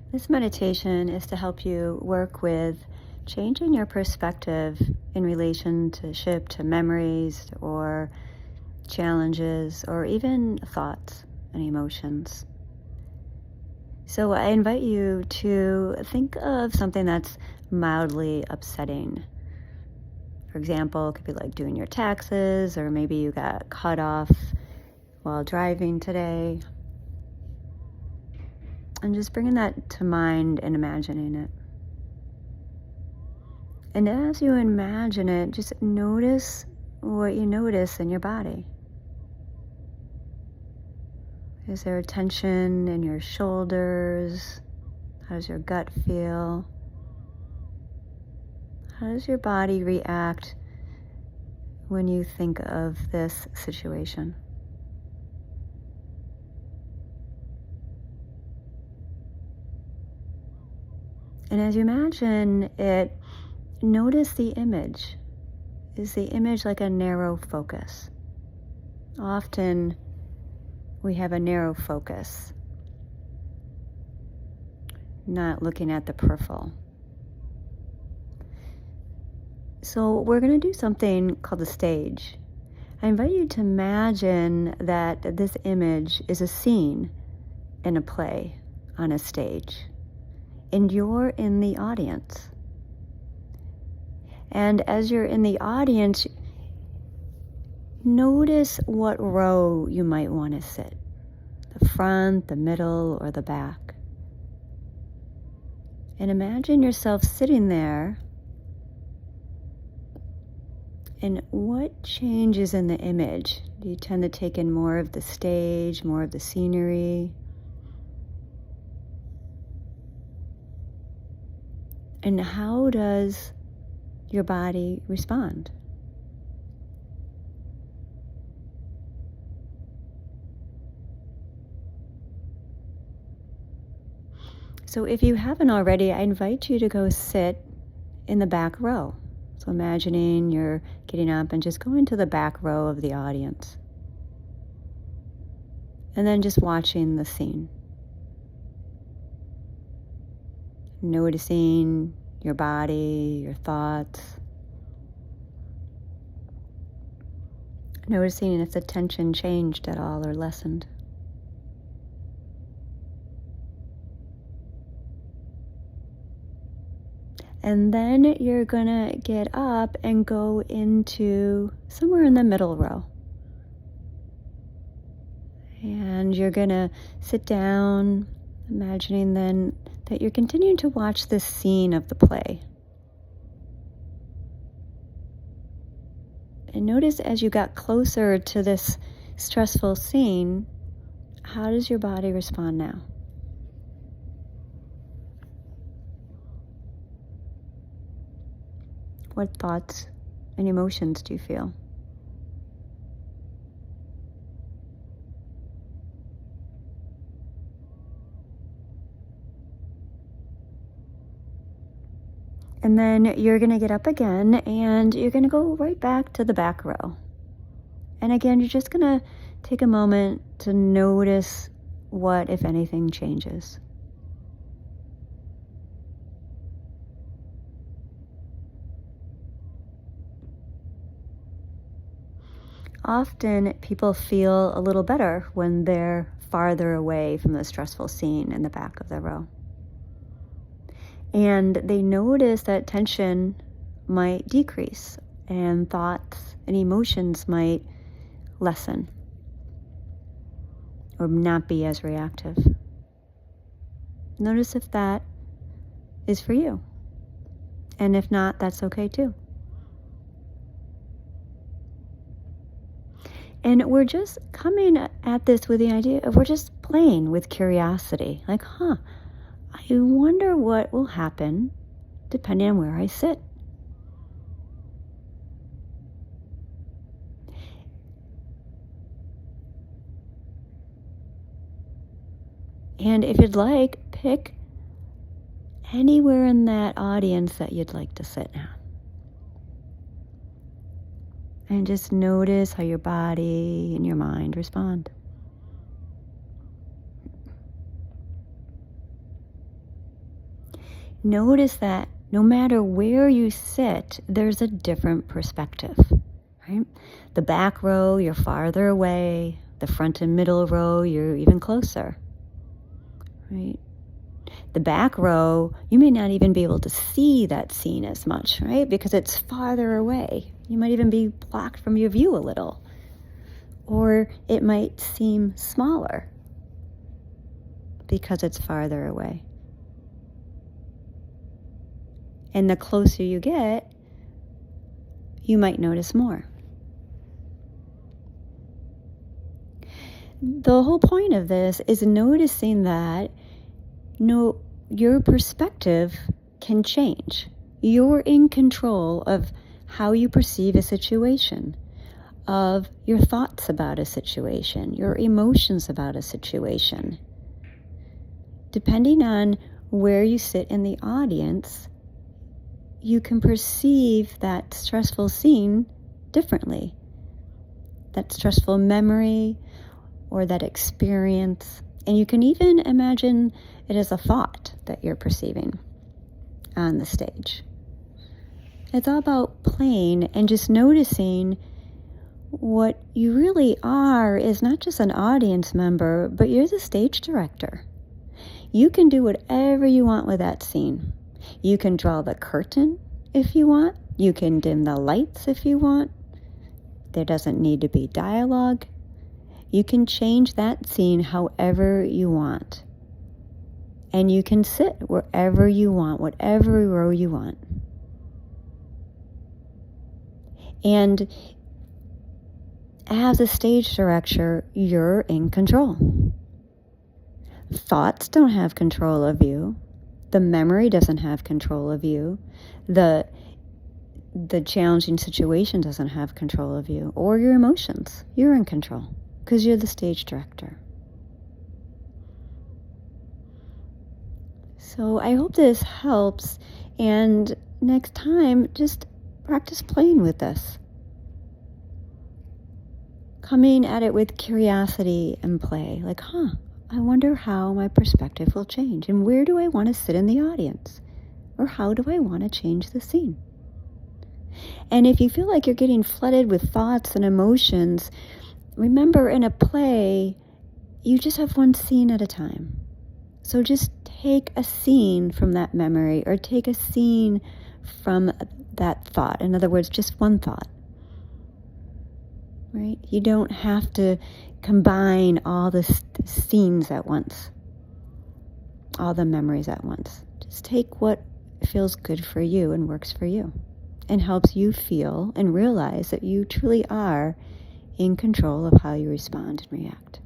This meditation is to help you work with changing your perspective in relationship to memories or challenges or even thoughts and emotions. So I invite you to think of something that's mildly upsetting. For example, it could be like doing your taxes, or maybe you got cut off while driving today. And just bringing that to mind and imagining it. And as you imagine it, just notice what you notice in your body. Is there tension in your shoulders? How does your gut feel? How does your body react when you think of this situation? And as you imagine it, notice the image. Is the image like a narrow focus? Often we have a narrow focus, not looking at the peripheral. So we're going to do something called the stage. I invite you to imagine that this image is a scene in a play on a stage, and you're in the audience. And as you're in the audience, notice what row you might want to sit. The front, the middle, or the back. And imagine yourself sitting there, and what changes in the image? Do you tend to take in more of the stage, more of the scenery? And how does your body respond? So if you haven't already, I invite you to go sit in the back row. So imagining you're getting up and just going to the back row of the audience. And then just watching the scene. Noticing your body, your thoughts. Noticing if the tension changed at all or lessened. And then you're gonna get up and go into somewhere in the middle row. And you're gonna sit down, imagining then that you're continuing to watch this scene of the play. And notice as you got closer to this stressful scene, how does your body respond now? What thoughts and emotions do you feel? And then you're going to get up again and you're going to go right back to the back row. And again, you're just going to take a moment to notice what, if anything, changes. Often people feel a little better when they're farther away from the stressful scene in the back of the row. And they notice that tension might decrease and thoughts and emotions might lessen or not be as reactive. Notice if that is for you. And if not, that's okay too. And we're just coming at this with the idea of we're just playing with curiosity. Like, I wonder what will happen depending on where I sit. And if you'd like, pick anywhere in that audience that you'd like to sit now. And just notice how your body and your mind respond. notice that no matter where you sit, there's a different perspective, right? The back row, you're farther away. The front and middle row, you're even closer, right? The back row, you may not even be able to see that scene as much, right? Because it's farther away. You might even be blocked from your view a little. Or it might seem smaller because it's farther away. And the closer you get, you might notice more. The whole point of this is noticing that your perspective can change. You're in control of how you perceive a situation, of your thoughts about a situation, your emotions about a situation. Depending on where you sit in the audience, you can perceive that stressful scene differently. That stressful memory or that experience. And you can even imagine it as a thought that you're perceiving on the stage. It's all about playing and just noticing what you really are is not just an audience member, but you're the stage director. You can do whatever you want with that scene. You can draw the curtain if you want. You can dim the lights if you want. There doesn't need to be dialogue. You can change that scene however you want. And you can sit wherever you want, whatever row you want. And as a stage director, you're in control. Thoughts don't have control of you. The memory doesn't have control of you. The challenging situation doesn't have control of you. Or your emotions. You're in control because you're the stage director. So I hope this helps. And next time, just practice playing with this. Coming at it with curiosity and play. Like, I wonder how my perspective will change. And where do I want to sit in the audience? Or how do I want to change the scene? And if you feel like you're getting flooded with thoughts and emotions, remember in a play, you just have one scene at a time. So just take a scene from that memory or take a scene from that thought. In other words, just one thought. Right? You don't have to combine all the scenes at once, all the memories at once. Just take what feels good for you and works for you and helps you feel and realize that you truly are in control of how you respond and react.